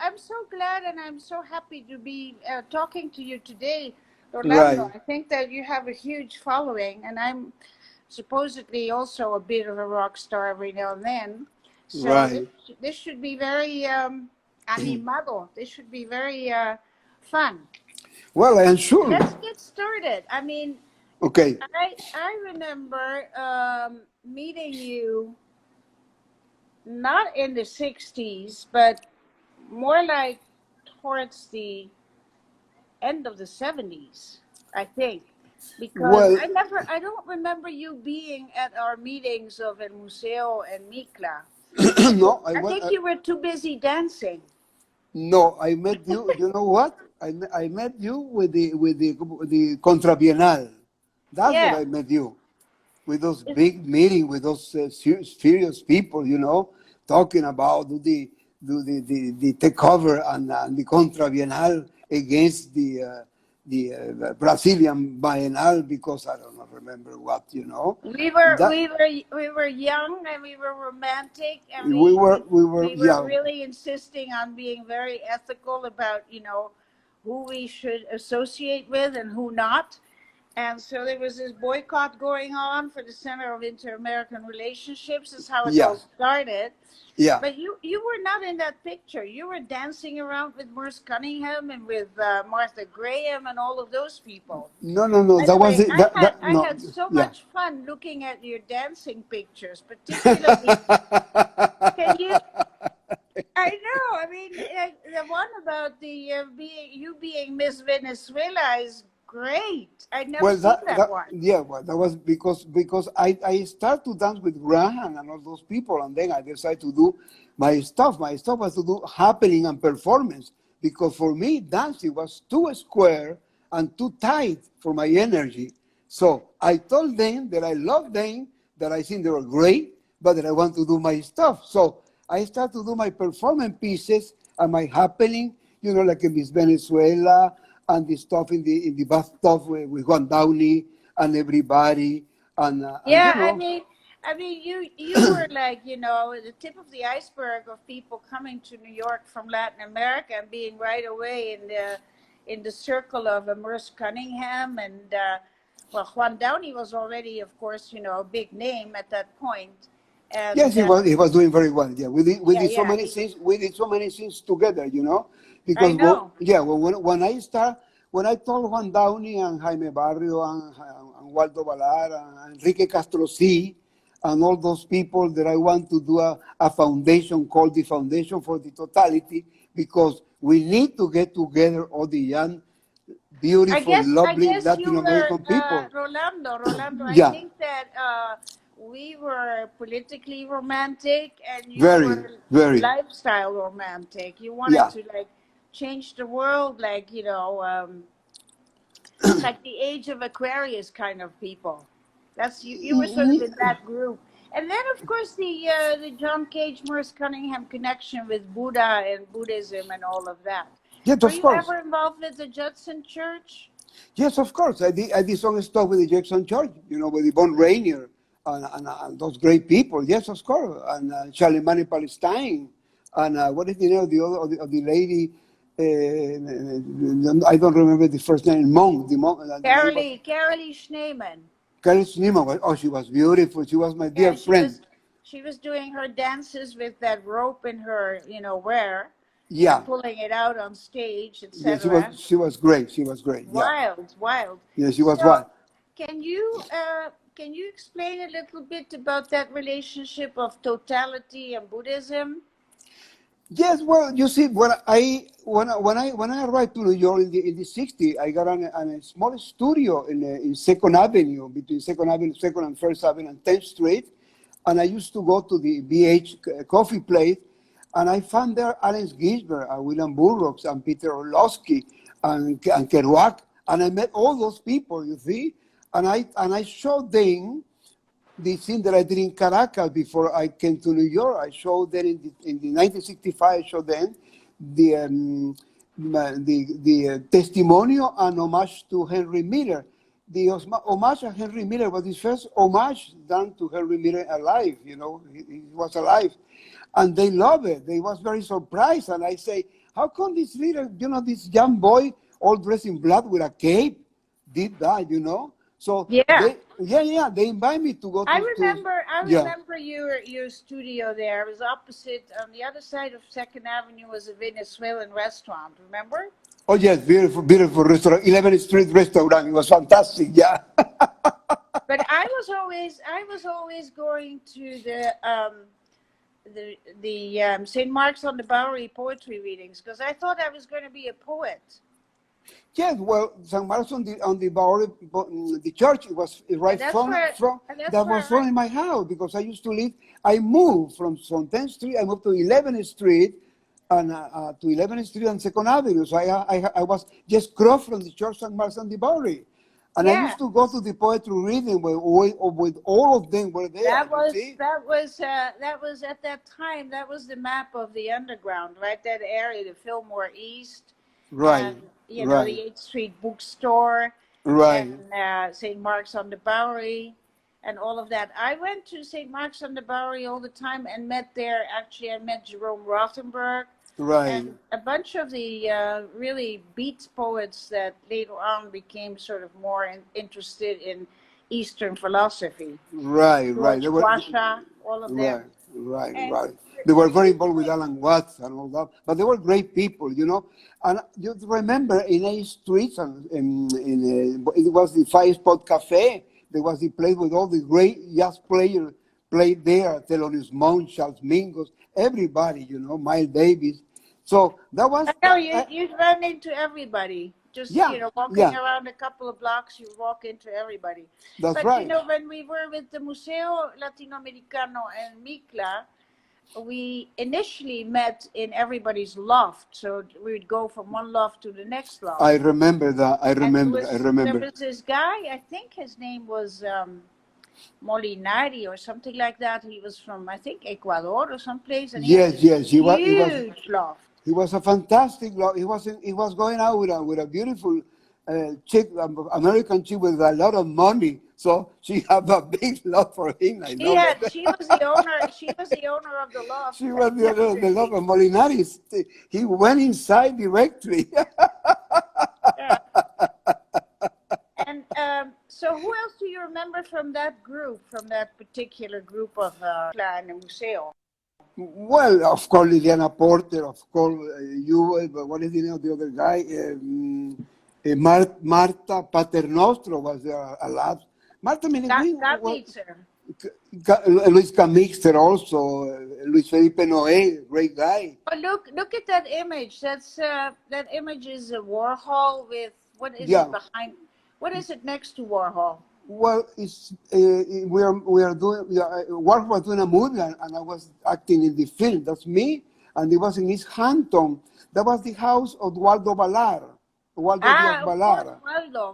I'm so glad and I'm so happy to be talking to you today, Rolando. Right, I think that you have a huge following, and I'm supposedly also a bit of a rock star every now and then. So right. this should be very animado. This should be very fun. Well, I am sure. Let's get started. I mean, Okay. I remember meeting you not in the 60s, but more like towards the end of the 70s, I think. Because Well, I don't remember you being at our meetings of El Museo and Mikla. no, I think you were too busy dancing. no, I met you. You know what? I met you with the Contra Bienal. That's what Yeah. I met you with those big meetings with those serious people. Talking about the takeover and the Contra Bienal against the Brazilian Bienal because I don't know, remember what. We were That we were we were young and we were romantic and we were we were yeah. really insisting on being very ethical about who we should associate with and who not. And so there was this boycott going on for the Center of Inter-American Relationships. Is how it Yeah, all started. yeah. But you were not in that picture. You were dancing around with Merce Cunningham and with Martha Graham and all of those people. No, no, no. By That the was way, it. That I no. had so Yeah. much fun looking at your dancing pictures, particularly. Can you? I know. I mean, the one about the being Miss Venezuela is great. I'd never Well, seen that one. yeah, well, that was because I started to dance with Graham and all those people, and then I decided to do my stuff. My stuff was to do happening and performance because for me dancing was too square and too tight for my energy. So I told them that I love them, that I think they were great, but that I want to do my stuff. So I started to do my performance pieces and my happening, like in Miss Venezuela and the stuff in the bathtub with Juan Downey and everybody, and Yeah, I mean, you were like, the tip of the iceberg of people coming to New York from Latin America and being right away in the circle of Merce Cunningham and well, Juan Downey was already, of course, a big name at that point, yes, and he was doing very well. Yeah, we did so yeah, many things. We did so many things together, I because know. when I told Juan Downey and Jaime Barrios and Waldo Balart and Enrique Castro C and all those people that I want to do a foundation called the Foundation for the Totality because we need to get together all the young, beautiful, I lovely guess Latin you were American people. Rolando. I Yeah, think that we were politically romantic and you very, were very. lifestyle romantic. You wanted Yeah. to like change the world, like like the age of Aquarius kind of people. That's you. You were sort of in that group. And then, of course, the John Cage Merce Cunningham connection with Buddha and Buddhism and all of that. Yes, Were of you course. ever involved with the Judson Church? Yes, of course. I did some stuff with the Jackson Church, with Yvonne Rainier and those great people. Yes, of course. And Shalimani Palestine. And what is the name of the other of the lady? I don't remember the first name. Monk. The name was Carolee Schneemann. Carla Stellweg. Oh, she was beautiful. She was my dear Yeah, friend. she was doing her dances with that rope in her, wear, Yeah. and pulling it out on stage, Yeah, etc. she was great. She was great. Yeah. Wild. Yeah, she was So, wild. can you explain a little bit about that relationship of totality and Buddhism? Yes, well, you see, when I arrived to New York in the '60s, I got on a small studio in Second Avenue, between Second and First Avenue and 10th Street, and I used to go to the BH coffee place, and I found there Allen Ginsberg and William Burroughs and Peter Orlowski and Kerouac, and I met all those people, you see, and I showed them the thing that I did in Caracas before I came to New York. I showed them in the 1965. I showed them the testimonial and homage to Henry Miller. The homage to Henry Miller was the first homage done to Henry Miller alive. He was alive, and they love it. They was very surprised, and I say, how come this little, this young boy all dressed in black with a cape did that? So Yeah. they invite me to go I to yeah. remember your studio there. It was opposite, on the other side of Second Avenue was a Venezuelan restaurant, remember? Oh yes, beautiful, beautiful restaurant, 11th Street restaurant. It was fantastic. Yeah. But I was always going to the St. Mark's on the Bowery poetry readings because I thought I was going to be a poet. Yes, well, San Marcos on the Bowery, the church, it was right from in my house because I used to live. I moved from 10th Street. I moved to 11th Street, and to 11th Street and Second Avenue. So I was just crossed from the church San Marcos on the Bowery, and I used to go to the poetry reading with all of them were there. That was at that time. That was the map of the underground, right? That area, the Fillmore East. Right. And, the 8th Street bookstore. Right. And St. Mark's on the Bowery and all of that. I went to St. Mark's on the Bowery all the time and met there. Actually, I met Jerome Rothenberg. Right. And a bunch of the really beat poets that later on became sort of more interested in Eastern philosophy. Right. Washa, all of them. Right. They were very involved with Alan Watts and all that, but they were great people, And you remember in 8th Street, it was the Five Spot Cafe. There was the place with all the great jazz players played there. Thelonious Monk, Charles Mingus, everybody, Miles Davis. So that was. I know you run into everybody. Just walking around a couple of blocks, you walk into everybody. That's right. When we were with the Museo Latinoamericano and MICLA, we initially met in everybody's loft. So we would go from one loft to the next loft. I remember that. I remember. There was this guy, I think his name was Molinari or something like that. He was from, I think, Ecuador or someplace. And yes. He was huge loft. He was a fantastic loft. He was going out with a beautiful chick, American chick with a lot of money. So she had a big lot for him. She was the owner. She was the owner of the loft. She was the owner of the loft of Molinari. He went inside directly. Yeah. And so, who else do you remember from that group, from that particular group of Clan and Museo? Well, of course, Liliana Porter. Of course, what is the name of the other guy? Marta Paternostro was there a lot. Marta Meneguin. Luis Camixter also. Luis Felipe Noé, great guy. Oh, look at that image. That image is a Warhol with, what is it behind? What is it next to Warhol? Well, it's Warhol was doing a movie, and I was acting in the film. That's me, and it was in East Hampton. That was the house of Waldo Balart. Waldo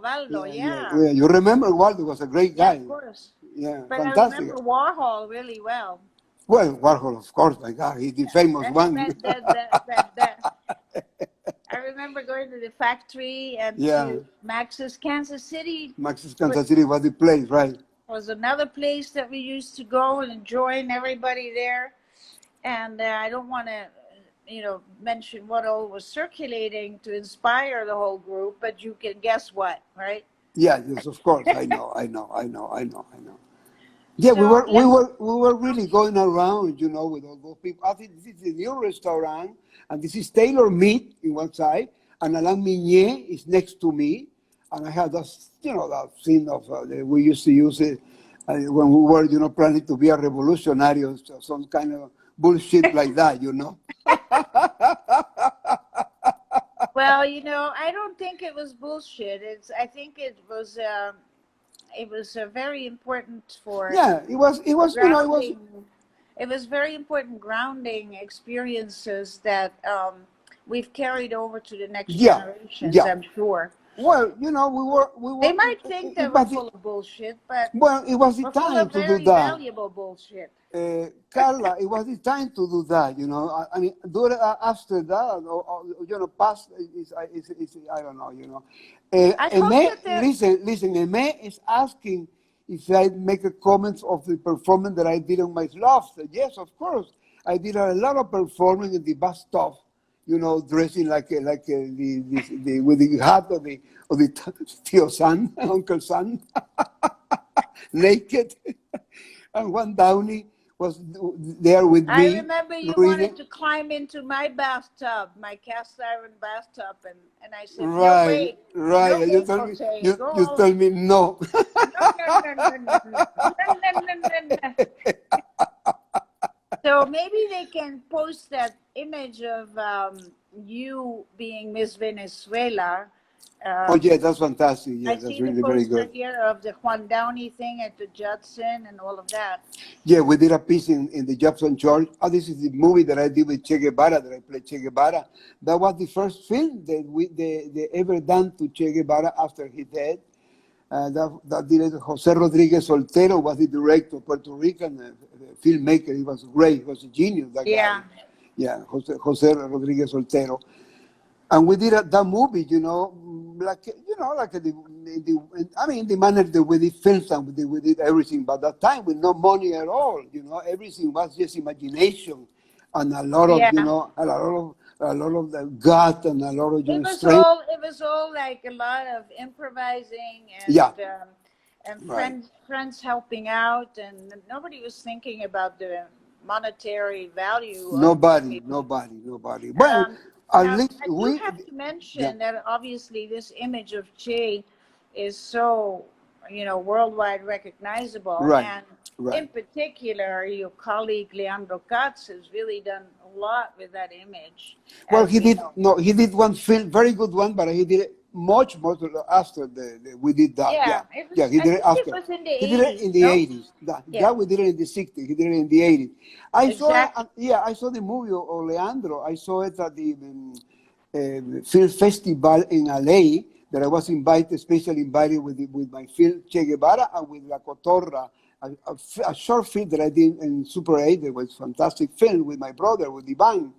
Waldo, yeah. You remember Waldo was a great guy. Yeah, of course. Yeah, but fantastic. I remember Warhol really well. Well, Warhol, of course, my God, he's the famous one. I remember going to the factory and to Max's Kansas City. Max's Kansas City was the place, right? Was another place that we used to go and join everybody there. And I don't want to, mention what all was circulating to inspire the whole group, but you can guess what, right? Yeah, yes, of course. I know. Yeah, so, we were really going around, with all those people. I think this is the new restaurant, and this is Taylor Meat in one side, and Alain Mignet is next to me, and I had that scene of we used to use it when we were, planning to be a revolutionary or some kind of bullshit like that, Well, I don't think it was bullshit. I think it was very important for. Yeah, it was. It was very important grounding experiences that we've carried over to the next generations. I'm sure. Well, we were. They might think that we're full of bullshit, but it was the time to do that. Valuable bullshit. Carla, it was the time to do that. I mean, after that, or past is I don't know. Listen. Eme is asking if I make a comment of the performance that I did on my loft. Yes, of course. I did a lot of performing in the bus stop, you know, dressing like with the hat of the Tio San, Uncle San, naked. And Juan Downey was there with I me remember you reading. wanted to climb into my bathtub, my cast iron bathtub, and I said, no Right, way, right. no And way, Jose, go you home. tell me no. No, no, no, no, no, no, no, no, no, no. So maybe they can post that image of you being Miss Venezuela. Oh yeah, that's fantastic. Yeah, I that's see the really very poster good. here of the Juan Downey thing at the Judson and all of that. Yeah, we did a piece in the Jobson Church. Oh, this is the movie that I did with Che Guevara, that I played Che Guevara. That was the first film that they ever done to Che Guevara after he died. That director, Jose Rodriguez Soltero, was the director, Puerto Rican filmmaker. He was great. He was a genius, that Yeah. guy. Yeah, Jose Rodriguez Soltero. And we did that movie, you know, like the manner that we did films and we did everything. But that time with no money at all, you know, everything was just imagination and a lot of, Yeah. you know, a lot of the gut and a lot of It strength. was all like a lot of improvising and Yeah. And Right. friends helping out, and nobody was thinking about the monetary value. Nobody. Well, at Now, least I do have to mention that obviously this image of Che is so, you know, worldwide recognizable. Right, And right. in particular, your colleague Leandro Katz has really done a lot with that image. Well, as he we did. know. No, he did one film, very good one, but he did it much more after we did that. Yeah, Yeah, he I did it think after. it was in the He did it 80s, in the no? 80s. Yeah. That we did it in the 60s. He did it in the 80s. I Exactly. saw. I saw the movie of Leandro. I saw it at the film festival in LA. That I was invited, specially invited with my film Che Guevara and with La Cotorra, a short film that I did in Super 8. It was a fantastic film with my brother, with the band.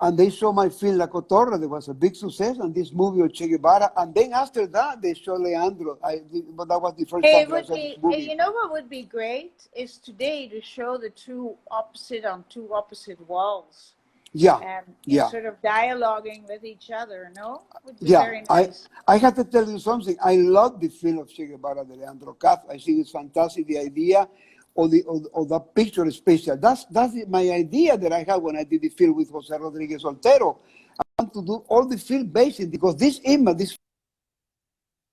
And they saw my film La Cotorra. There was a big success, and this movie of Che Guevara. And then after that, they showed Leandro. But that was the first time that I saw this movie. You know what would be great is today to show the two on two opposite walls. Yeah, And sort of dialoguing with each other, no? Would be very nice. I have to tell you something. I love the film of Che Guevara de Leandro Katz. I think it's fantastic, the idea of the picture special. That's my idea that I had when I did the film with Jose Rodriguez Soltero. I want to do all the film based because this image, this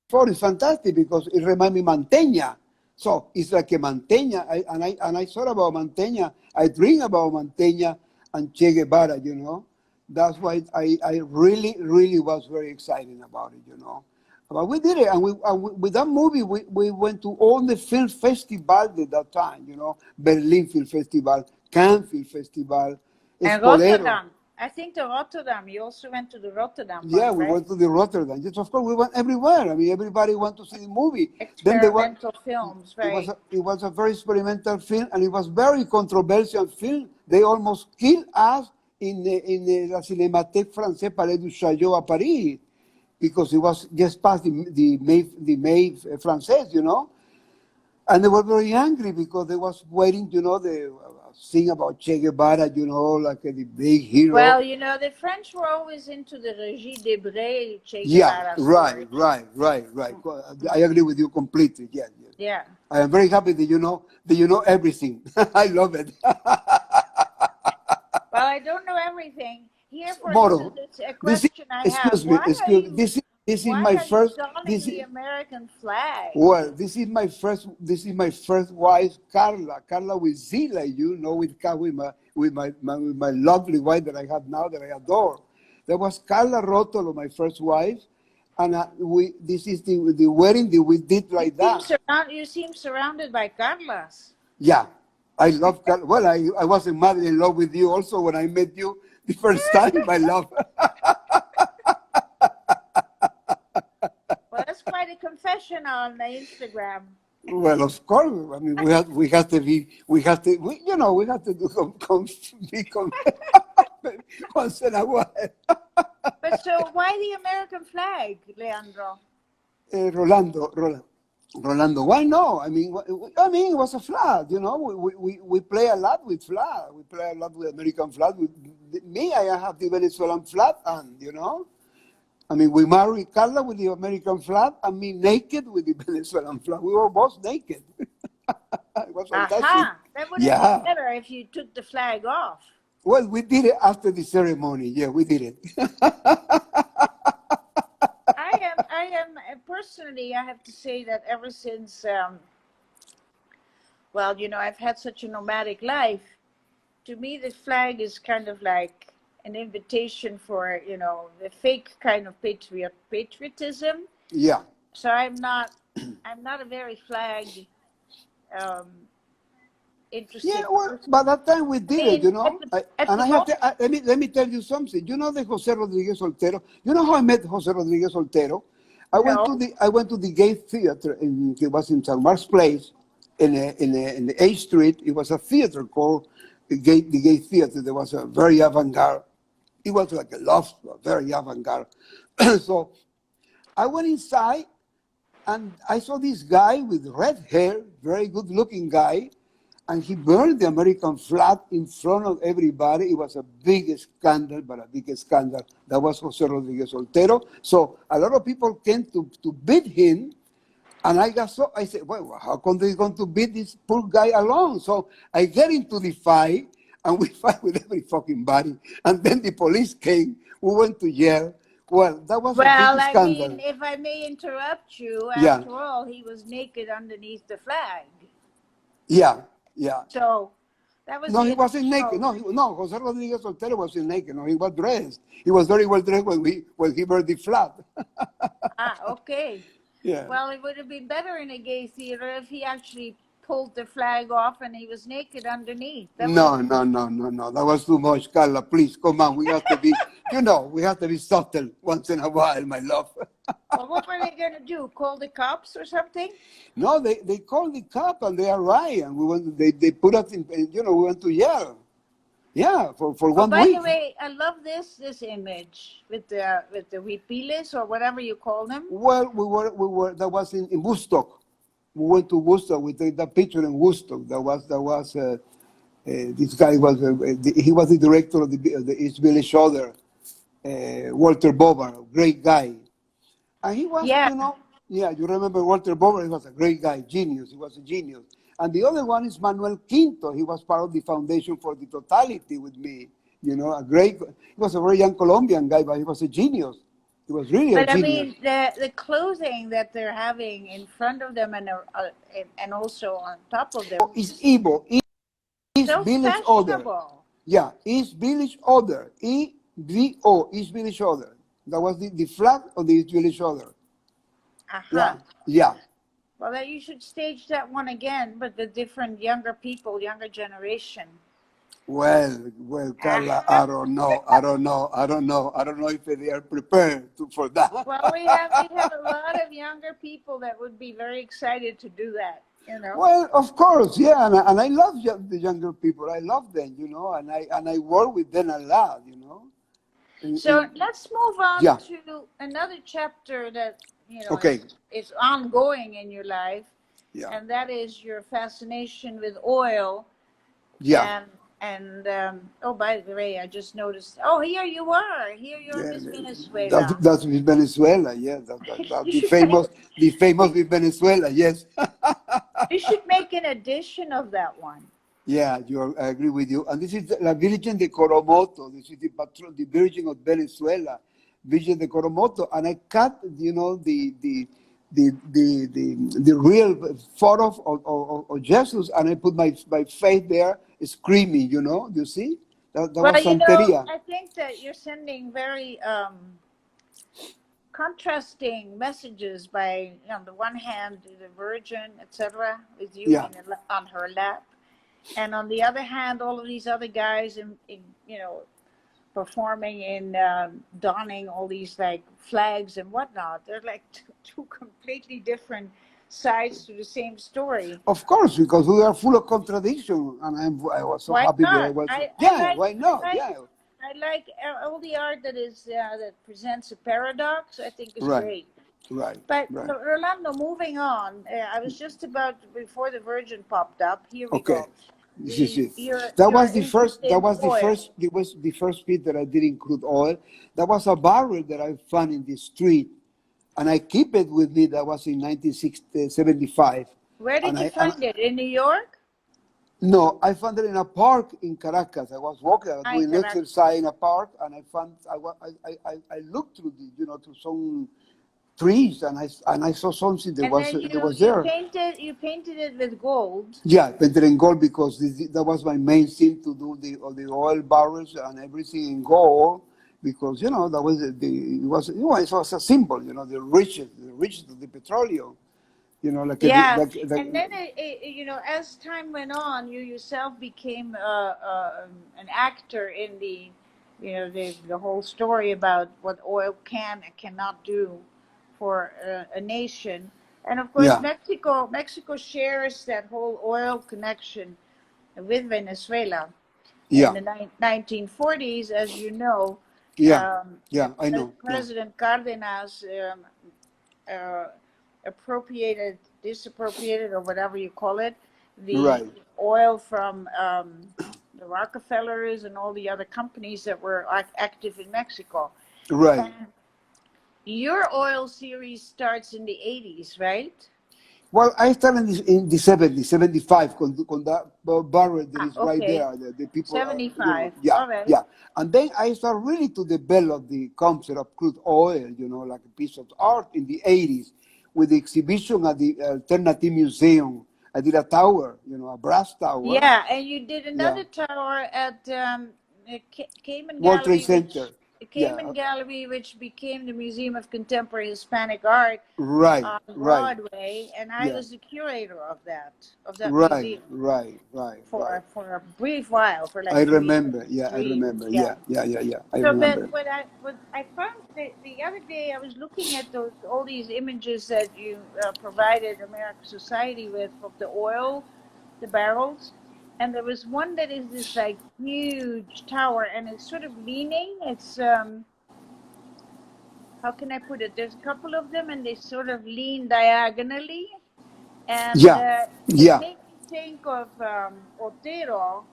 photo is fantastic because it reminds me Manteña. So it's like a Manteña, and I thought about Manteña. I dream about Manteña and Che Guevara, you know. That's why I really, really was very excited about it, you know. But we did it, and with that movie, we went to all the film festivals at that time, you know, Berlin Film Festival, Cannes Film Festival, And Espolero. Rotterdam. I think the Rotterdam. You also went to the Rotterdam one, Yeah, we right? went to the Rotterdam. Yes, of course, we went everywhere. I mean, everybody went to see the movie. Experimental films, right? It was a very experimental film, and it was very controversial film. They almost killed us in la Cinémathèque Française Palais du Chaillot at Paris, because it was just past the May Française, you know. And they were very angry because they was waiting, you know, the thing about Che Guevara, you know, like the big hero. Well, you know, the French were always into the Régie Debray, Che Yeah, Guevara story. right. I agree with you completely. Yeah. I am very happy that you know everything. I love it. Well, I don't know everything. Here, for Moro, instance, it's a question I have. excuse me. This is my first. Donning the American flag? Well, this is my first wife, Carla with Z, like you know, with my lovely wife that I have now, that I adore. That was Carla Rotolo, my first wife, and this is the wedding that we did like that. You seem surrounded by Carlas. Yeah, I love Carla. Well, I was in love with you also when I met you the first time. I love. Well, that's quite a confession on Instagram. Well, of course. I mean, we have to do once in a while. But so, why the American flag, Leandro? Rolando, Rolando, why no? I mean, it was a flag, you know. We play a lot with flag. We play a lot with American flag. With me, I have the Venezuelan flag, and you know, I mean, we married Carla with the American flag, and me naked with the Venezuelan flag. We were both naked. It was fantastic. Aha! That would have been better if you took the flag off. Well, we did it after the ceremony. Yeah, we did it. Personally, I have to say that ever since, well, you know, I've had such a nomadic life. To me, the flag is kind of like an invitation for, you know, the fake kind of patriotism. Yeah. So I'm not a very flag interested. Yeah, well, by that time we did it, you know. Let me tell you something. You know the Jose Rodriguez Soltero. You know how I met Jose Rodriguez Soltero? I went to the Gay Theater. It was in San Mark's Place, in the 8th Street. It was a theater called the Gay Theater. There was a very avant-garde. It was like a loft, very avant-garde. So I went inside, and I saw this guy with red hair, very good-looking guy, and he burned the American flag in front of everybody. It was a big scandal, but a big scandal. That was Jose Rodriguez Soltero. So a lot of people came to beat him, and I said, well, how come they're going to beat this poor guy alone? So I get into the fight, and we fight with every fucking body. And then the police came. We went to jail. Well, that was a big scandal. I mean, if I may interrupt you, after all, he was naked underneath the flag. Yeah. Yeah. So that was. No, he wasn't naked. No, Jose Rodriguez Soltero wasn't naked. No, he was dressed. He was very well dressed when he burned the flag. Okay. Yeah. Well, it would have been better in a gay theater if he actually pulled the flag off and he was naked underneath. No. That was too much, Carla. Please, come on. We have to be, we have to be subtle once in a while, my love. Well, what were they going to do? Call the cops or something? No, they called the cop and they arrived and they put us in, we went to jail. Yeah, for 1 week. By the way, I love this image with the huipiles or whatever you call them. Well, we were that was in Woodstock. We went to Woodstock. We took that picture in Woodstock. This guy he was the director of the East Village Other, Walter Bobar, great guy. And he was, you remember Walter Bobar, he was a great guy, genius, he was a genius. And the other one is Manuel Quinto, he was part of the Foundation for the Totality with me, he was a very young Colombian guy, but he was a genius. He was really a genius. But I mean, the clothing that they're having in front of them and also on top of them. It's Evo, East so Village Order. Yeah, East Village Order, EVO, East Village Order. That was the flag of the East Village Order. Yeah. Well, then you should stage that one again, but the different younger people, younger generation. Well, Carla, I don't know if they are prepared for that. Well, we have a lot of younger people that would be very excited to do that. Well, of course, yeah, and I love the younger people. I love them, and I work with them a lot, So let's move on to another chapter that is ongoing in your life, and that is your fascination with oil. Yeah. And by the way, I just noticed. Oh, here you are. Here you're Miss Venezuela. That's Miss Venezuela. Yeah, the famous Miss Venezuela. Yes. You should make an edition of that one. Yeah, I agree with you. And this is La Virgen de Coromoto. This is the Virgin of Venezuela, Virgin de Coromoto. And I cut, the real photo of Jesus, and I put my face there, screaming. Do you see? That was Santeria. I think that you're sending very contrasting messages by, on the one hand, the Virgin, etc., with you on her lap. And on the other hand, all of these other guys, performing in donning all these like flags and whatnot. They're like two completely different sides to the same story. Of course, because we are full of contradiction, and I was so happy that I was. Why not? I like all the art that is that presents a paradox. I think is great. Right. But Right. Rolando, moving on, I was just about before the Virgin popped up. Here we Okay. go. This is it. Your That your was the interest first. That in was the oil. first. It was the first piece that I did in crude oil. That was a barrel that I found in the street, and I keep it with me. That was in 1975. Where did you find it? In New York? No, I found it in a park in Caracas. I was walking, I was Ay, doing Caracas. exercise in a park, and I found I looked through the through some trees, and I saw something that And was then that was there. you painted it with gold. Yeah, painted in gold because that was my main thing to do the oil barrels and everything in gold because that was it was a symbol, the riches of the petroleum, like Yeah, like and then as time went on, you yourself became an actor in the whole story about what oil can and cannot do for a nation, and of course yeah Mexico shares that whole oil connection with Venezuela in yeah the 1940s, as you know. yeah yeah I know President Cardenas uh, disappropriated, or whatever you call it, the right oil from the Rockefellers and all the other companies that were active in Mexico. right. And your oil series starts in the 80s, right? Well, I started in the 70s, 75, con that barrel that is right Okay. there. The people, 75. yeah, All right. yeah. And then I started really to develop the concept of crude oil, like a piece of art in the 80s with the exhibition at the Alternative Museum. I did a tower, a brass tower. Yeah, and you did another tower at Cayman World Trade Gallery, Center. Cayman Gallery, which became the Museum of Contemporary Hispanic Art Right, on right. Broadway, and I was the curator of that Right, museum right. for a brief while, for like I 2 years. remember, yeah, I 3 years, remember, yeah. I So, remember. but I found the other day, I was looking at all these images that you provided American Society with of the oil, the barrels, and there was one that is this like huge tower, and it's sort of leaning. It's how can I put it? There's a couple of them, and they sort of lean diagonally, and it made me think of Otero,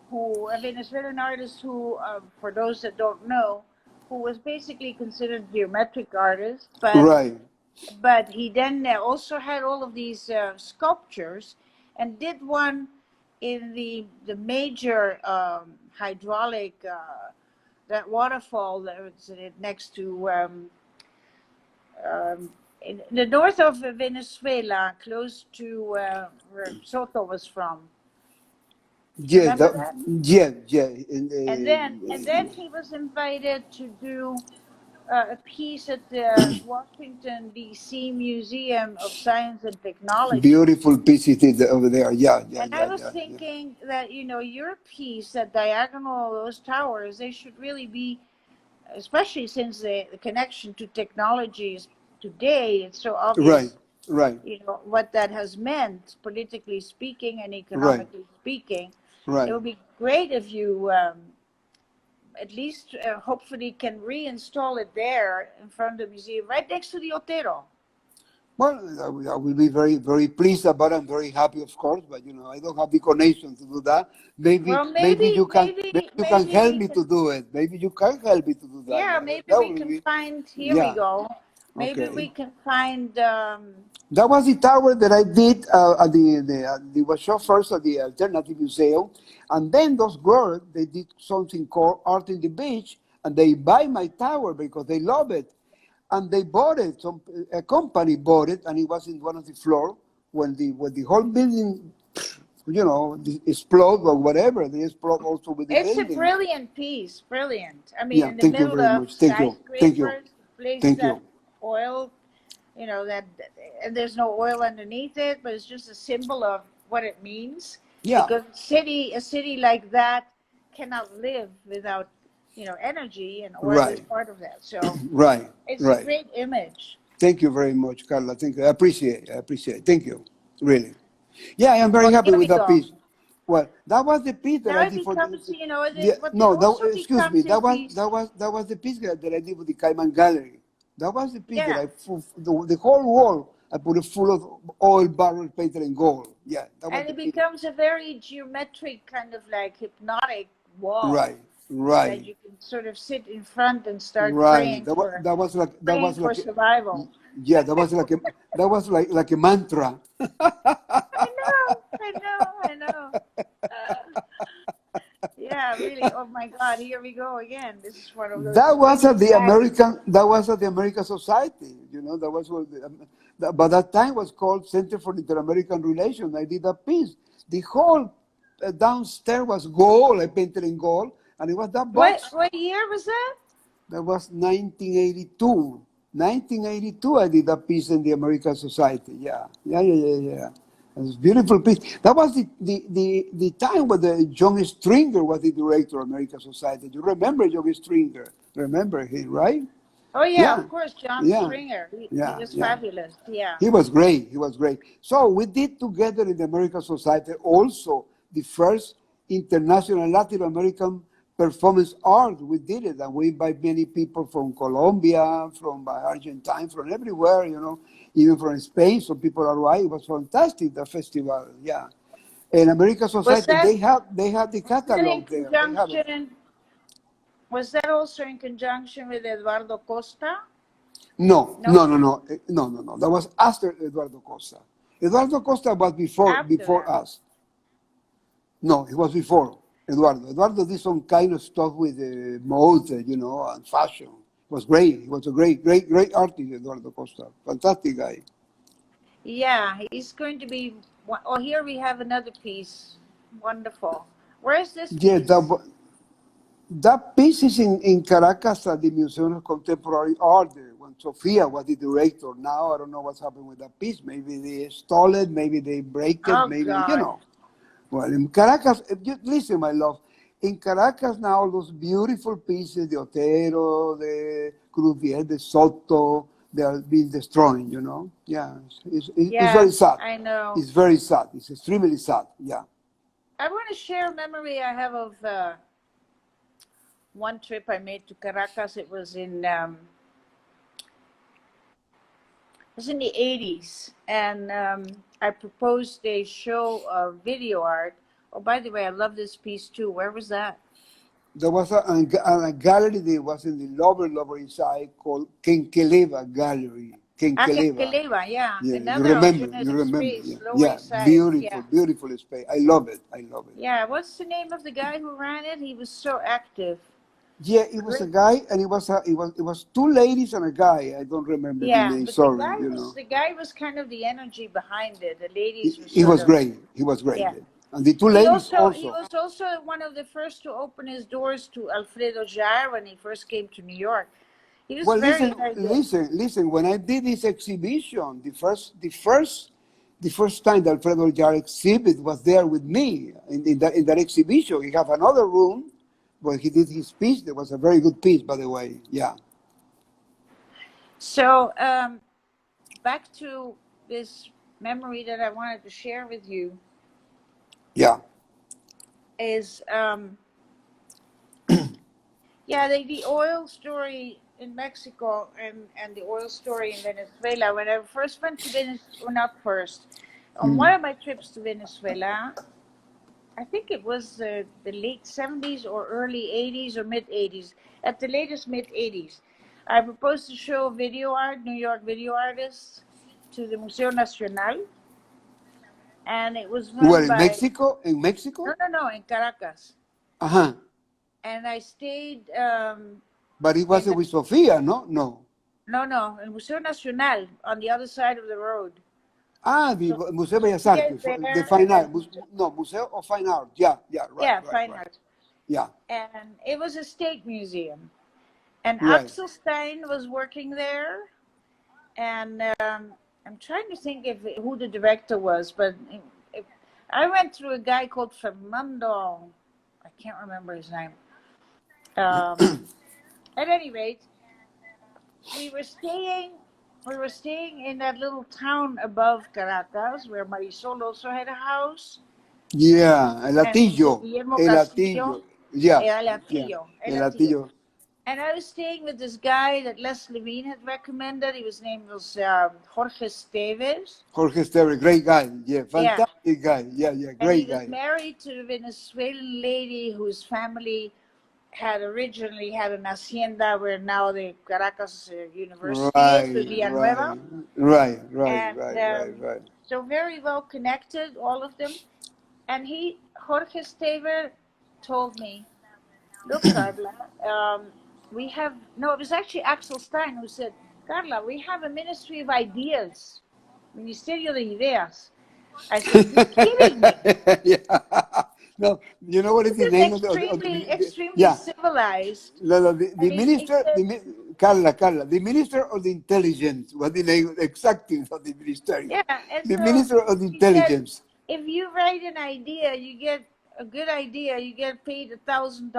a Venezuelan artist who, for those that don't know, who was basically considered a geometric artist, but he then also had all of these sculptures, and did one in the major hydraulic that waterfall that was next to in the north of Venezuela, close to where Soto was from. Yeah, Remember that? yeah. And then he was invited to do a piece at the Washington D.C. Museum of Science and Technology. Beautiful piece it is over there. Yeah. And I was thinking that your piece, that diagonal, those towers, they should really be, especially since the connection to technologies today, it's so obvious. Right. What that has meant, politically speaking and economically speaking. Right. It would be great if you at least hopefully can reinstall it there in front of the museum, right next to the Otero. Well, I will be very, very pleased about it. I'm very happy, of course, but I don't have the connection to do that. Maybe you can help me to do it. Maybe you can help me to do that. Yeah, maybe we can find. Here we go. Maybe we can find. That was the tower that I did at the workshop first at the Alternative Museum, and then those girls, they did something called Art in the Beach, and they buy my tower because they love it, and they bought it. A company bought it, and it was in one of the floors when the whole building, explode or whatever. They explode also with the building. It's a brilliant piece, brilliant. I mean, in the thank you middle very of much. Thank you. Place that oil. That, and there's no oil underneath it, but it's just a symbol of what it means. Yeah. Because a city like that cannot live without, energy, and oil is part of that. So it's a great image. Thank you very much, Carla. Thank you. I appreciate it. Thank you. Really. Yeah, I am very happy with that piece. Well, that was the piece that I did for the. Excuse me. That was the piece that I did with the Cayman Gallery. That was the piece that Yeah. I, the whole wall, I put it full of oil barrels painted in gold. Yeah, that was And the it piece. becomes a very geometric kind of like hypnotic wall Right, that right, you can sort of sit in front and start right. That praying was for like, survival. yeah, that was like a mantra. I know. Yeah, really. Oh my God, here we go again. This is one of those crazy times. That was at the American Society. You know, that was what by that time was called Center for Inter-American Relations. I did that piece. The whole downstairs was gold. I painted in gold, and it was that box. What year was that? That was 1982. 1982, I did that piece in the American Society. Yeah. It was a beautiful piece. That was the time when the John Stringer was the director of American Society. You remember John Stringer? Remember him, right? Oh yeah, Yeah. of course, John Yeah. Stringer. He Yeah. was Yeah. fabulous. Yeah. He was great. He was great. So we did together in the American Society also the first international Latin American performance art. We did it, and we invite many people from Colombia, from Argentina, from everywhere, you know, even from Spain. Some people arrived. It was fantastic, the festival. Yeah. And American Was Society, that they have the in catalog there. They have it. conjunction? Was that also in conjunction with Eduardo Costa? No, No, no, no, no, no, no, no. That was after Eduardo Costa. Eduardo Costa was after before that. us. No, it was before Eduardo. Eduardo did some kind of stuff with mode, you know, and fashion. It was great. He was a great artist, Eduardo Costa. Fantastic guy. Yeah, he's going to be. Oh, here we have another piece. Wonderful. Where is this Yeah, piece? that piece is in Caracas at the Museum of Contemporary Art. When Sofia was the director. Now I don't know what's happened with that piece. Maybe they stole it. Maybe they break it. Oh Maybe, you God. know. Well, in Caracas, listen, my love. In Caracas now, those beautiful pieces, the Otero, the Cruvier, the Soto, they are being destroyed, you know? Yeah, it's very Yes, sad. I know. It's very sad. It's extremely sad, yeah. I want to share a memory I have of one trip I made to Caracas. It was in the 80s, and I proposed a show of video art. Oh, by the way, I love this piece too. Where was that? There was a gallery that was in the Lower East Side called Kenkeleva Gallery. Kenkeleva. Akeleva, yeah. Yeah, Another you alternative remember. space, Yeah, Lower yeah, East Side. beautiful, Yeah. beautiful space. I love it. I love it. Yeah, what's the name of the guy who ran it? He was so active. Yeah, it was a guy, and it was two ladies and a guy. I don't remember the Yeah, name. but Sorry, you know. the guy was kind of the energy behind it. The ladies were He sort was of, great. He was great, yeah. and the two He ladies he also. was also one of the first to open his doors to Alfredo Jar when he first came to New York. He was Well, very, very good. listen. When I did this exhibition, the first time that Alfredo Jar exhibit was there with me in that exhibition. He have another room where he did his piece. That was a very good piece, by the way. Yeah. So back to this memory that I wanted to share with you Yeah. is yeah, the oil story in Mexico and the oil story in Venezuela. When I first went to Venezuela, well, not first, on one of my trips to Venezuela, I think it was the late 70s or early 80s or mid 80s, at the latest mid 80s. I proposed to show video art, New York video artists, to the Museo Nacional, and it was Well, run in by, Mexico, in Mexico. no, in Caracas. Uh-huh. And I stayed But it wasn't with Sofia, no? No. no, in Museo Nacional on the other side of the road. The So Museo Bellas Sophia Artes, is there, the Fine Art. and No, Museo of Fine Art. Yeah, yeah, right. fine art. Yeah, And it was a state museum. And right. Axel Stein was working there. And I'm trying to think who the director was, but I went through a guy called Fernando. I can't remember his name. At any rate, we were staying in that little town above Caracas where Marisol also had a house. Yeah, El And José Latillo. Guillermo El Castillo Latillo. Yeah, era yeah. El El Latillo. Latillo. And I was staying with this guy that Les Levine had recommended. His name was Jorge Esteves. Jorge Stellweg, great guy. Yeah, Yeah. fantastic guy. Yeah, And he great was guy. married to a Venezuelan lady whose family had originally had an hacienda where now the Caracas University is, with Villanueva. Right. And so very well connected, all of them. And Jorge Esteves told me, look, Carla, it was actually Axel Stein who said, Carla, we have a Ministry of Ideas, Ministerio de Ideas. I said, you're kidding me. Yeah. No, you know what is the This name is of extremely civilized. The minister, Carla, the minister of the intelligence, what the name exactly of the ministry? Yeah, and The so minister of the he said, intelligence. if you write an idea, you get a good idea, you get paid $1,000.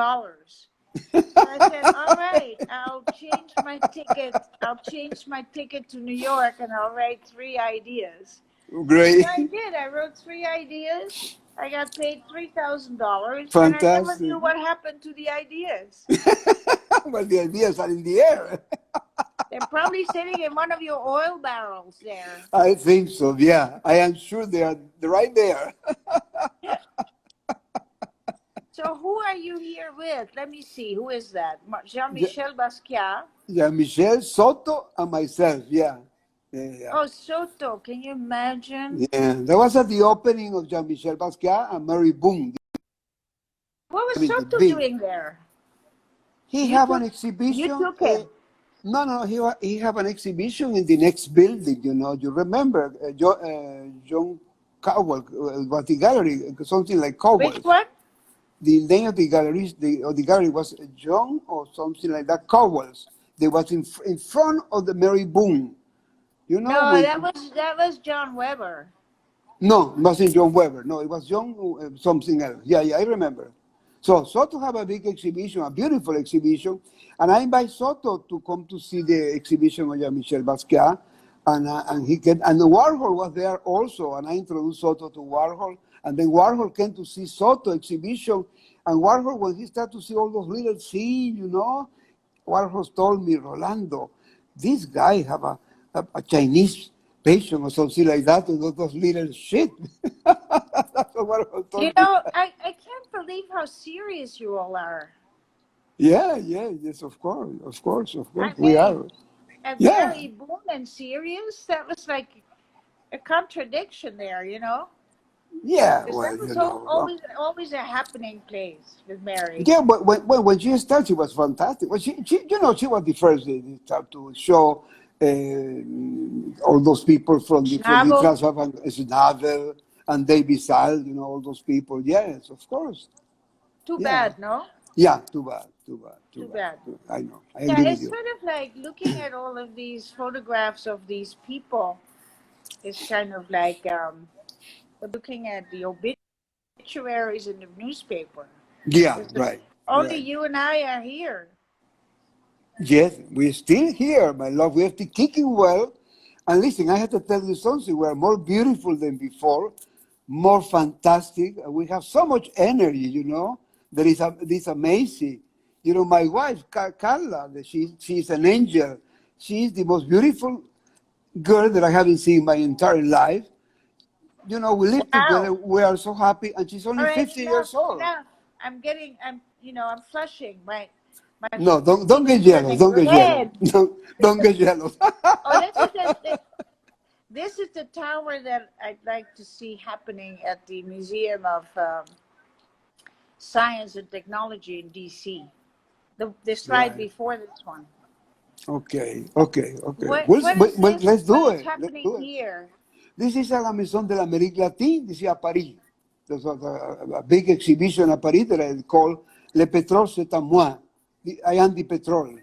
So I said, all right, I'll change my ticket to New York and I'll write 3 ideas. Great. So I did. I wrote 3 ideas. I got paid $3,000. Fantastic. And I never knew what happened to the ideas. Well, the ideas are in the air. They're probably sitting in one of your oil barrels there. I think so, yeah. I am sure they are right there. So who are you here with? Let me see. Who is that? Jean-Michel Basquiat. Yeah, Michelle, Soto, and myself, yeah. Oh, Soto, can you imagine? Yeah, that was at the opening of Jean-Michel Basquiat and Mary Boone. What was Soto doing there? He have an exhibition. You took him. No, he have an exhibition in the next building, you know. You remember, John Cowell, was the gallery, something like Cowell. Which one? The name of the gallery was John or something like that, Cowell's. They was in front of the Mary Boone. You know, no, that was John Weber. No, it wasn't John Weber. No, it was John something else. Yeah, I remember. So Soto have a big exhibition, a beautiful exhibition, and I invite Soto to come to see the exhibition of Jean-Michel Basquiat, and Warhol was there also, and I introduced Soto to Warhol, and then Warhol came to see Soto exhibition, and Warhol, when he started to see all those little scenes, you know, Warhol told me, Rolando, this guy have a Chinese patient or something like that, and those little shit. That's what Warhol told you me. know, I can't believe how serious you all are. Yeah, yes, of course, I we mean, are. And Yeah. Mary Boone and serious, that was like a contradiction there, you know? Yeah, Because well, that was you know. always a happening place with Mary. Yeah, but when she started, she was fantastic. Well, she was the first to start to show all those people from the Schnabel and David Sall, you know, all those people. Yes, of course. Too bad, no? Yeah, too bad. I know. I agree with It's you. sort of like looking at all of these photographs of these people. It's kind of like looking at the obituaries in the newspaper. Yeah, right. Only you and I are here. Yes, we're still here, my love. We're still kicking well. And listen, I have to tell you something. We are more beautiful than before, more fantastic. We have so much energy, you know. This amazing. You know, my wife, Carla, she's an angel. She's the most beautiful girl that I haven't seen my entire life. You know, we live together. We are so happy. And she's only 50 years old. Enough. I'm flushing. No, don't get jealous. Don't get jealous. Don't get jealous. This is the tower that I'd like to see happening at the Museum of Science and Technology in D.C. The slide before this one. Okay. Well, let's do it. Happening here? This is a la Maison de l'Amérique Latine. This is at Paris. There's a big exhibition at Paris that I call Le Pétrole, c'est à moi. I am the petrol.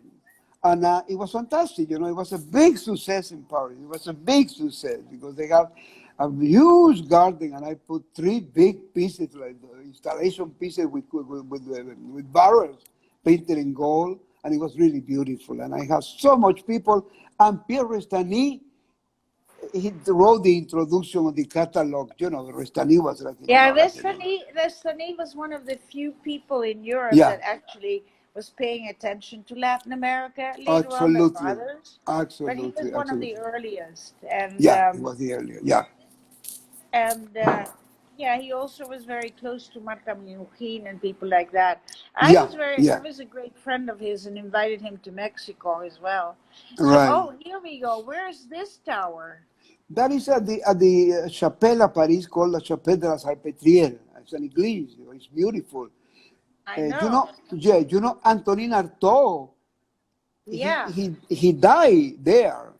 And it was fantastic. You know, it was a big success in Paris. It was a big success because they have a huge garden, and I put 3 big pieces, like installation pieces with barrels painted in gold, and it was really beautiful. And I have so much people. And Pierre Restany, he wrote the introduction of the catalog. You know, Restany was like... Yeah, Restany was one of the few people in Europe that actually was paying attention to Latin America. Later on, there were Absolutely. others, but he was Absolutely. one of the Absolutely. earliest. And Yeah, it was the earlier. Yeah. and yeah, he also was very close to Marta Minujín and people like that. Yeah. I Yeah. was a great friend of his and invited him to Mexico as well. So, Right. oh, here we go. Where is this tower? That is at the chapelle at Paris called la Chapelle de la Salpêtrière. It's an église. It's beautiful. I know. You know Antonin Artaud. Yeah. He died there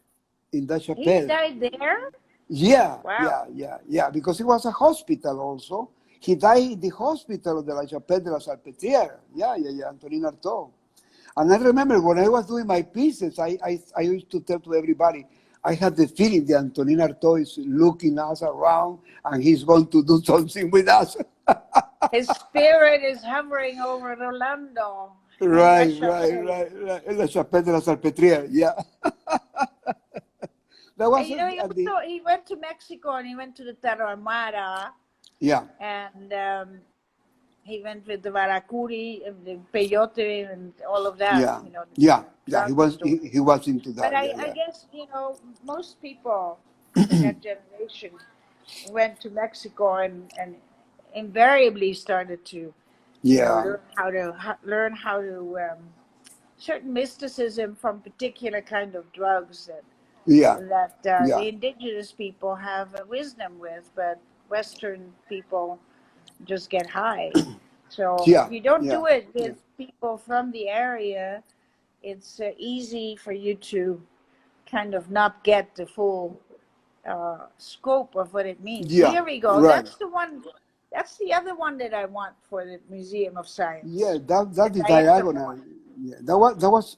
in that He chapelle. died there? Yeah, Wow. yeah, because it was a hospital also. He died in the hospital de la Chapelle de la Salpêtrière. Yeah, Antonin Artaud. And I remember when I was doing my pieces, I used to tell to everybody, I had the feeling that Antonin Artaud is looking us around and he's going to do something with us. His spirit is hovering over Rolando. Right. La Chapelle de la Salpêtrière, yeah. That was You know, he went to Mexico and he went to the Tarahumara. Yeah. And he went with the Baracuri and the Peyote and all of that. Yeah. You know, Yeah. He was into that. But I guess, you know, most people in that generation went to Mexico and invariably started to you know, learn how to certain mysticism from particular kind of drugs that the indigenous people have wisdom with, but Western people just get high. So if you don't do it with people from the area, it's easy for you to kind of not get the full scope of what it means. Yeah, Here we go. right. That's the one. That's the other one that I want for the Museum of Science. Yeah, that is diagonal. Yeah, that was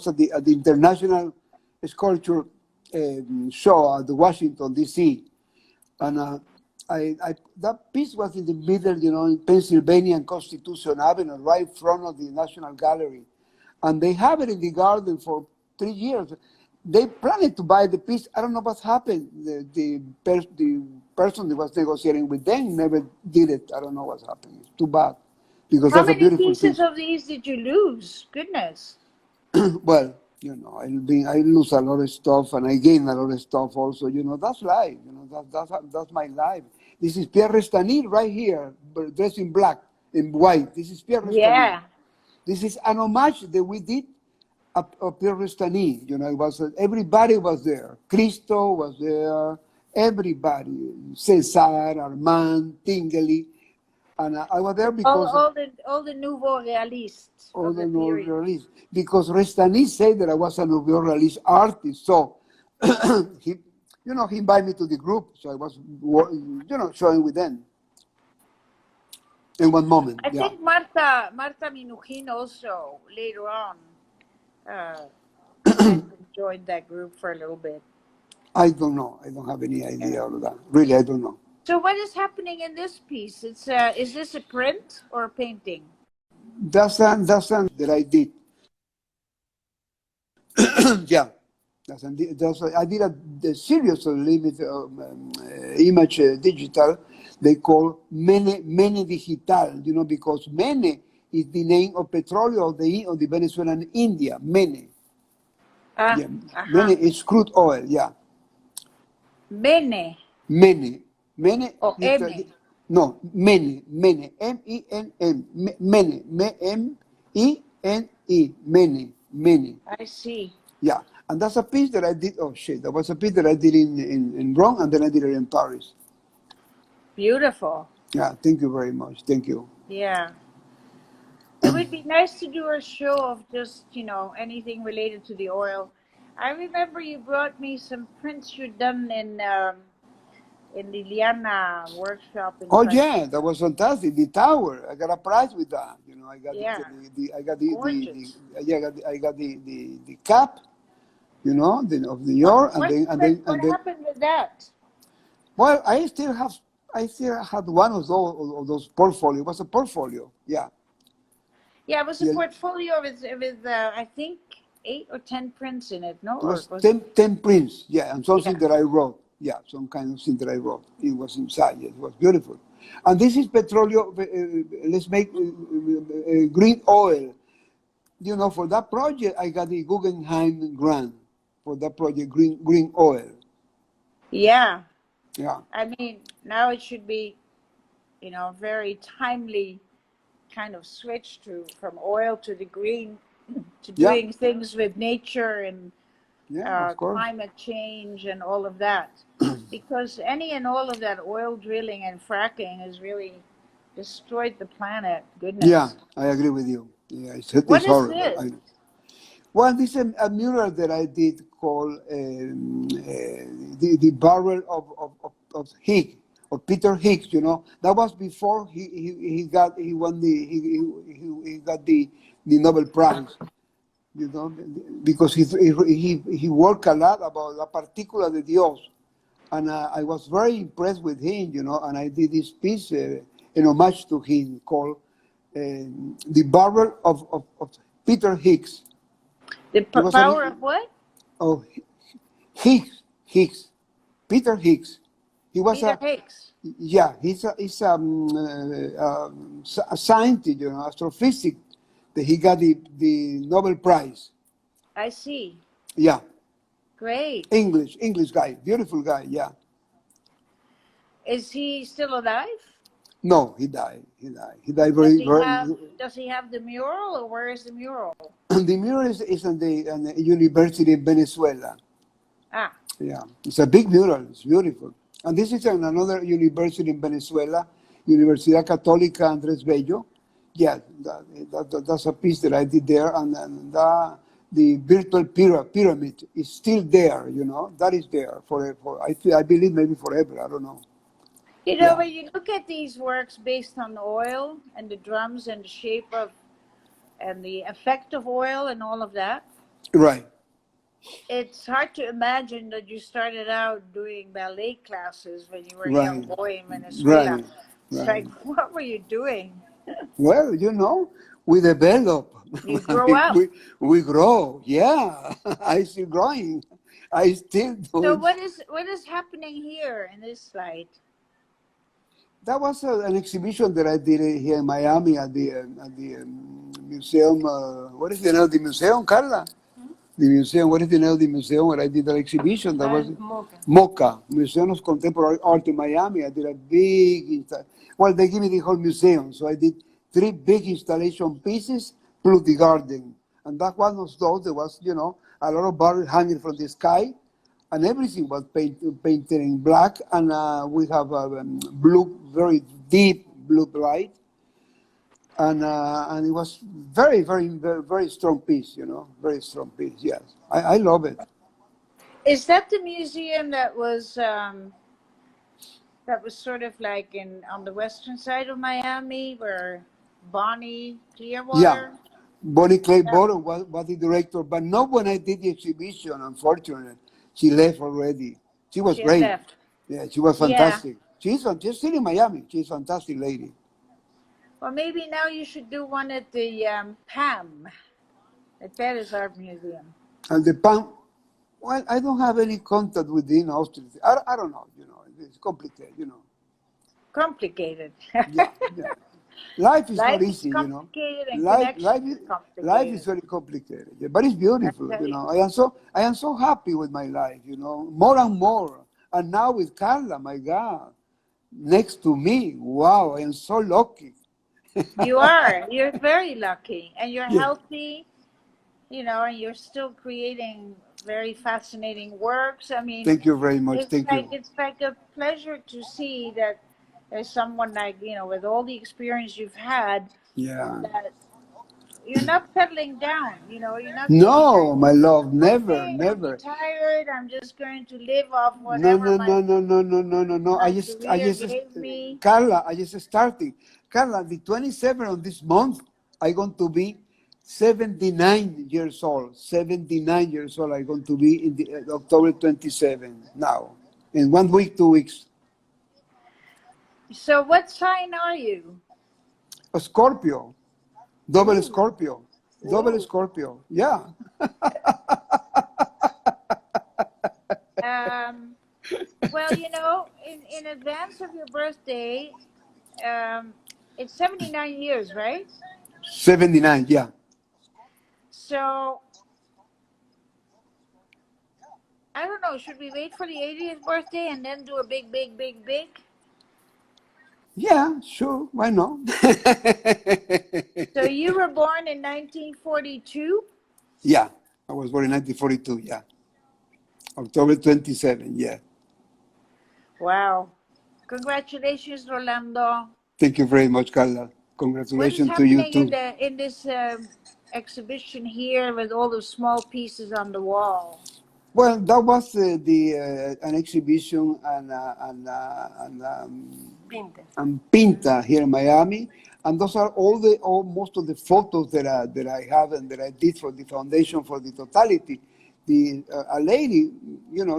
at the International Sculpture show at the Washington D.C. And that piece was in the middle, you know, in Pennsylvania and Constitution Avenue, right in front of the National Gallery, and they have it in the garden for 3 years. They planned to buy the piece. I don't know what's happened. The person that was negotiating with them never did it. I don't know what's happening. It's too bad. Because How that's a many beautiful pieces piece. of these did you lose? Goodness. Well, you know, I lose a lot of stuff and I gain a lot of stuff also. You know, that's life. You know, that's my life. This is Pierre Restany right here, dressed in black, in white. This is Pierre Restany. Yeah. This is an homage that we did of Pierre Restany. You know, it was everybody was there. Cristo was there. Everybody, Cesar, Armand, Tingley, and I was there because all the nouveau realistes. all the nouveau realists. Because Restany said that I was a nouveau realist artist, so he invited me to the group, so I was, showing with them. In one moment, I think Marta Minujín also later on joined that group for a little bit. I don't know. I don't have any idea of that. Really, I don't know. So what is happening in this piece? It's is this a print or a painting? That's that I did. Yeah. I did a series of limited image digital. They call Mene Digital, you know, because Mene is the name of petroleum of the Venezuelan India. Mene. Mene is crude oil. Yeah. Mene. Oh, M. No, Mene. M-E-N-M. Mene. M-E-N-E. Mene. I see. Yeah, and that's a piece that I did. Oh shit, that was a piece that I did in Rome, and then I did it in Paris. Beautiful. Yeah, thank you very much. Thank you. Yeah. It would be nice to do a show of just, anything related to the oil. I remember you brought me some prints you'd done in the Liana workshop. Yeah, that was fantastic. The tower, I got a prize with that. You know, I got the cap, you know, of New York, what happened with that? Well, I still had one of those portfolio. It was a portfolio, yeah. Yeah, it was a portfolio with I think 8 or 10 prints in it, no? It was 10 prints, yeah, and something that I wrote. Yeah, some kind of thing that I wrote. It was inside. It was beautiful. And this is petroleum. Let's make green oil. You know, for that project, I got the Guggenheim grant for that project, green oil. Yeah. Yeah. I mean, now it should be, very timely kind of switch from oil to the green, to Yeah. doing things with nature and Yeah, of course. climate change and all of that. Because any and all of that oil drilling and fracking has really destroyed the planet. Goodness. Yeah, I agree with you. Yeah, it's What is horrible. this? Well, this is a mural that I did called the barrel of Higgs, of Peter Higgs. You know, that was before he got the Nobel Prize. You know, because he worked a lot about la partícula de Dios, and I was very impressed with him. You know, and I did this piece in homage to him called the barrel of Peter Higgs. The power of what? Oh, Higgs, Peter Higgs. He was Peter Higgs. Yeah, he's a scientist, you know, astrophysics. That he got the Nobel Prize. I see. Yeah. Great. English guy, beautiful guy. Yeah. Is he still alive? No, he died. He died very. Does he have the mural, or where is the mural? The mural is in the university in Venezuela. Ah. Yeah, it's a big mural. It's beautiful. And this is in another university in Venezuela, Universidad Católica Andrés Bello. Yeah, that's a piece that I did there, and the virtual pyramid is still there. You know, that is there for I believe maybe forever. I don't know. You know, when you look at these works based on oil and the drums and the shape of and the effect of oil and all of that, right? It's hard to imagine that you started out doing ballet classes when you were a Right. young boy in Venezuela. Right. It's Right. like, what were you doing? Well, you know, we develop. You grow up. We grow. Yeah, I still growing. I still do. So what is happening here in this slide? That was an exhibition that I did here in Miami at the museum. What is the name of the museum, Carla? The museum. What is the name of the museum where I did that exhibition? That was MOCA, Museum of Contemporary Art in Miami. I did a big. Well, they gave me the whole museum, so I did 3 big installation pieces plus the garden, and that one of those. There was, you know, a lot of barrels hanging from the sky, and everything was painted in black, and we have blue, very deep blue light, and it was very, very, very, very strong piece, you know, very strong piece. Yes, I love it. Is that the museum that was sort of like on the western side of Miami, where Bonnie Clearwater? Yeah, Bonnie Claiborne was the director, but not when I did the exhibition, unfortunately. She left already. She was great. Left. Yeah, she was fantastic. She's still in Miami. She's a fantastic lady. Well, maybe now you should do one at the PAM, at Paris Art Museum. And the PAM, well, I don't have any contact with the Austrian. I don't know, you know, it's complicated, you know. Complicated. Yeah. Life is not easy, you know. Life is very complicated, yeah, but it's beautiful, you know. I am so happy with my life, you know, more and more. And now with Carla, my God, next to me, wow, I am so lucky. You are. You're very lucky, and you're healthy, you know, and you're still creating very fascinating works. I mean, thank you very much. It's like a pleasure to see that there's someone like, you know, with all the experience you've had, that you're not settling down, you know, you're not. No, my love, never. I'm retired. I'm just going to live off whatever. No. I just gave me. Carla, I just started. Carla, the 27th of this month, I'm going to be 79 years old. 79 years old. I'm going to be in the October 27th now. In 1 week, 2 weeks. So what sign are you? A Scorpio. Double Scorpio. Double Scorpio. Yeah. Well, you know, in advance of your birthday, it's 79 years, right? 79, yeah. So I don't know. Should we wait for the 80th birthday and then do a big, big, big, big? Yeah, sure. Why not? So you were born in 1942? Yeah, I was born in 1942, yeah. October 27, yeah. Wow. Congratulations, Rolando. Thank you very much, Carla. What is Congratulations to you happening too. in this exhibition here with all the small pieces on the wall? Well, that was an exhibition and Pinta here in Miami, and those are all most of the photos that I have and that I did for the Foundation for the Totality. A lady,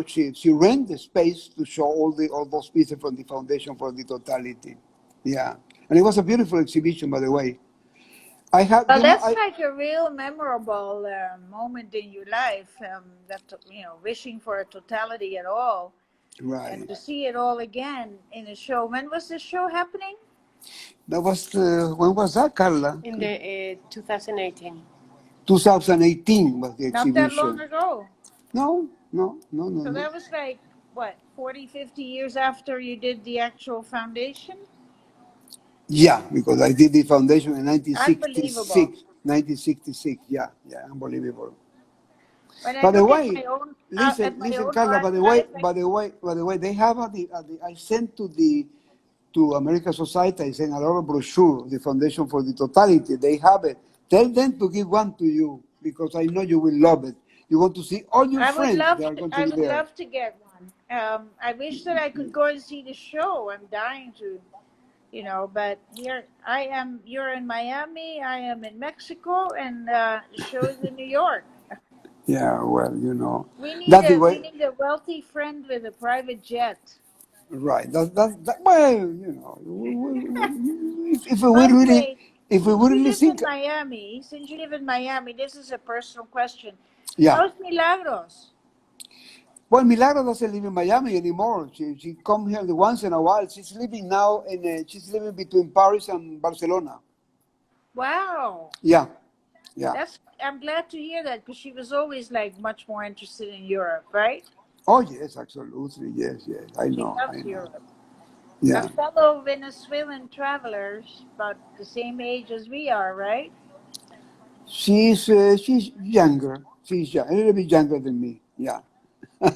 she rent the space to show all those pieces from the Foundation for the Totality. Yeah, and it was a beautiful exhibition, by the way. I have, Well, that's like a real memorable moment in your life. That wishing for a totality at all, right. And to see it all again in a show. When was the show happening? That was when was that, Carla? In the 2018. 2018 was the exhibition. Not that long ago. No. So that was like, what, 40, 50 years after you did the actual foundation? Yeah, because I did the foundation in 1966. Unbelievable. 1966, yeah, unbelievable. When By I the look way, at my own, listen, own Carla. archive, By the way, they have I sent to American Society. I sent a lot of brochure, the Foundation for the Totality. They have it. Tell them to give one to you because I know you will love it. You want to see all your friends. They are going to be there. I would love to get one. I wish that I could go and see the show. I'm dying to, but here I am. You're in Miami. I am in Mexico, and the show is in New York. Yeah, well, we need a wealthy friend with a private jet. Right. Well, if we really think, Miami, since you live in Miami, this is a personal question. Yeah. How's Milagros? Well, Milagros doesn't live in Miami anymore. She comes here once in a while. She's living now she's living between Paris and Barcelona. Wow. Yeah. I'm glad to hear that because she was always like much more interested in Europe, right? Oh yes, absolutely. Yes. I know. She loves Europe. Yeah. A fellow Venezuelan travelers, about the same age as we are, right? She's younger. She's a little bit younger than me. Yeah. You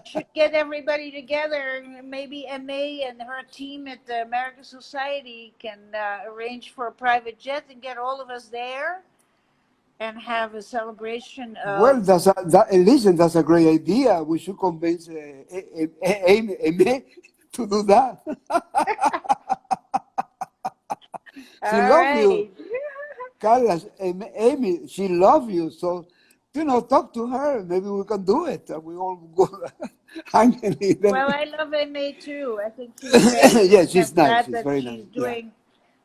should get everybody together. Maybe MA and her team at the American Society can arrange for a private jet and get all of us there and have a celebration of... Well, listen, that's a great idea. We should convince Amy to do that. She loves you. Carla, Amy, she loves you. So, talk to her. Maybe we can do it. We all go hanging. Well, I love Amy too. I think she's great. Yeah, she's nice. She's very nice.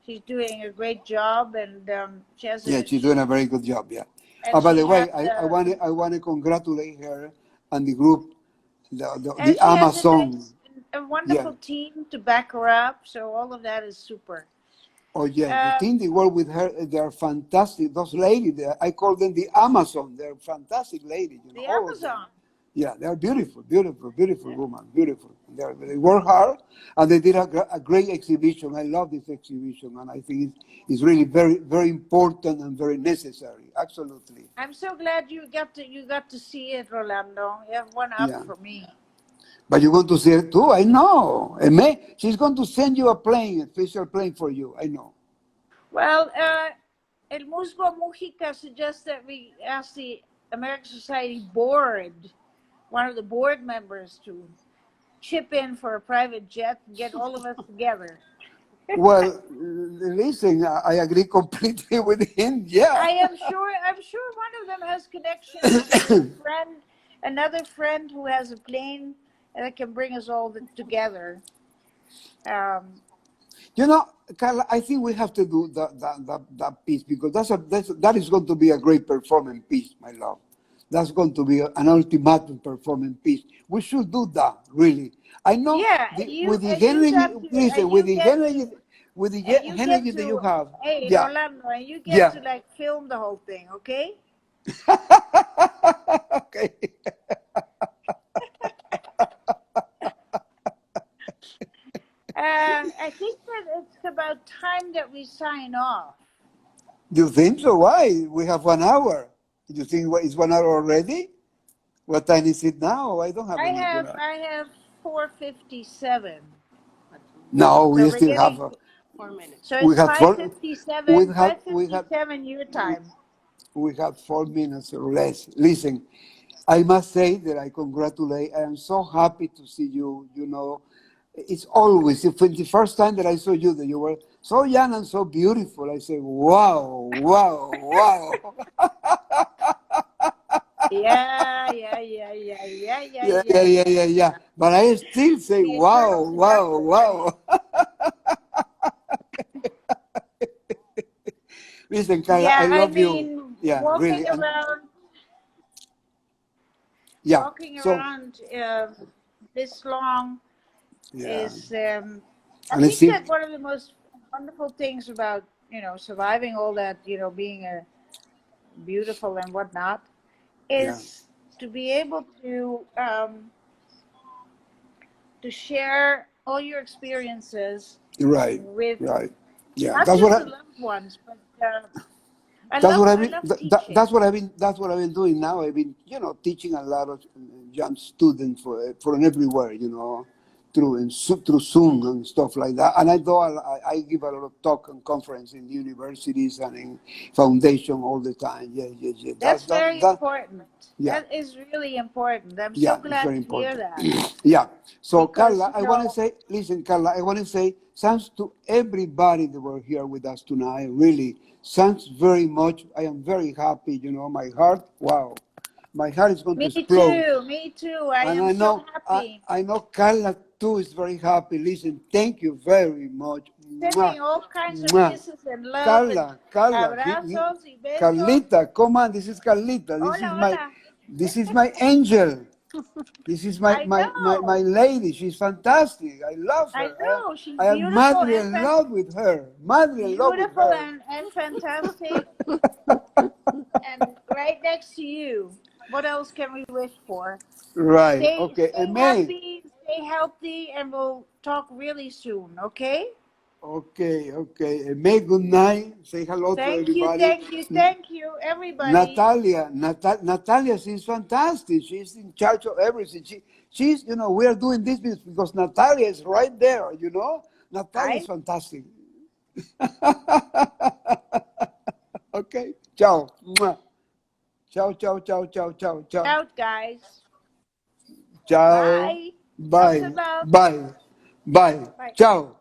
She's doing a great job, and she has. She's doing a very good job. Yeah. By the way, I want to congratulate her and the group, the Amazon. A wonderful team to back her up. So all of that is super. Oh yeah, the team they work with her, they are fantastic. Those ladies, I call them the Amazon. They're fantastic ladies. The Amazon. Yeah, they are beautiful women, beautiful. They work hard, and they did a great exhibition. I love this exhibition, and I think it's really very, very important and very necessary. Absolutely. I'm so glad you got to see it, Rolando. You have one up for me. But you're going to see it too. I know. She's going to send you a special plane for you. I know. Well, El Musgo Mujica suggests that we ask the American Society board, one of the board members, to chip in for a private jet and get all of us together. Well, listen, I agree completely with him. Yeah. I'm sure one of them has connections. Another friend who has a plane that can bring us all together. Carla, I think we have to do that piece because that is going to be a great performance piece, my love. That's going to be an ultimatum performance piece. We should do that, really. I know Yeah, with the and you energy, got to, listen, and with you the get energy, to, with the and you energy get that you to, have. hey, Yeah, Rolando, and you get yeah. to like film the whole thing, okay? Okay. I think that it's about time that we sign off. You think so? Why? We have 1 hour. You think it's 1 hour already? What time is it now? I don't have I any. have 4:57. No, So we we're still have. getting, 4 minutes. so We it's had four. We 5:57, had. We had. 5:57 your time. We had 4 minutes or less. Listen, I must say that I congratulate. I am so happy to see you. You know, it's always the first time that I saw you that you were so young and so beautiful. I say, wow, wow, wow. Yeah. Yeah. But I still say, The wow, eternal wow, sparkle. wow. Listen, Carla, I Yeah, I love you. mean, Yeah, really. And yeah, walking so, around this long yeah. is, I And I think see, that one of the most wonderful things about, surviving all that, being a beautiful and whatnot, yeah, is to be able to share all your experiences right, with right. Yeah, not just the loved ones, but that's what I've I been, love teaching. that's what I've been doing now. I've been, teaching a lot of young students from everywhere, through Zoom and stuff like that. And I give a lot of talk and conference in universities and in foundation all the time. Yeah. That's very important. Yeah, That is really important. I'm so yeah, it's glad very to hear important. that Yeah. So, because Carla, I want to say, listen, Carla, I want to say thanks to everybody that were here with us tonight. Really, thanks very much. I am very happy. My heart, wow, my heart is going to me explode. too, me too. I And am I so know, happy. I know Carla too is very happy. Listen, thank you very much. Mwah, Sending all kinds of mwah. kisses and love and Carla, abrazos y besos. Carlita, come on, this is Carlita. Hola, hola. This is my angel. This is I my know. lady. She's fantastic. I love I her. know. She's I am beautiful madly in love with her. Madly in love with beautiful her. and fantastic. And right next to you. What else can we wish for? Right. Stay Okay. stay Amen. happy, stay healthy, and we'll talk really soon, okay? Okay. Amen. Good night. Say hello to everybody. Thank you, everybody. Natalia, she's fantastic. She's in charge of everything. She's, we are doing this because Natalia is right there, Natalia is I fantastic. Okay. Ciao. Mwah. Ciao. out, guys. Ciao. Bye. Lots Bye. of love. Bye. Bye. Bye. Ciao.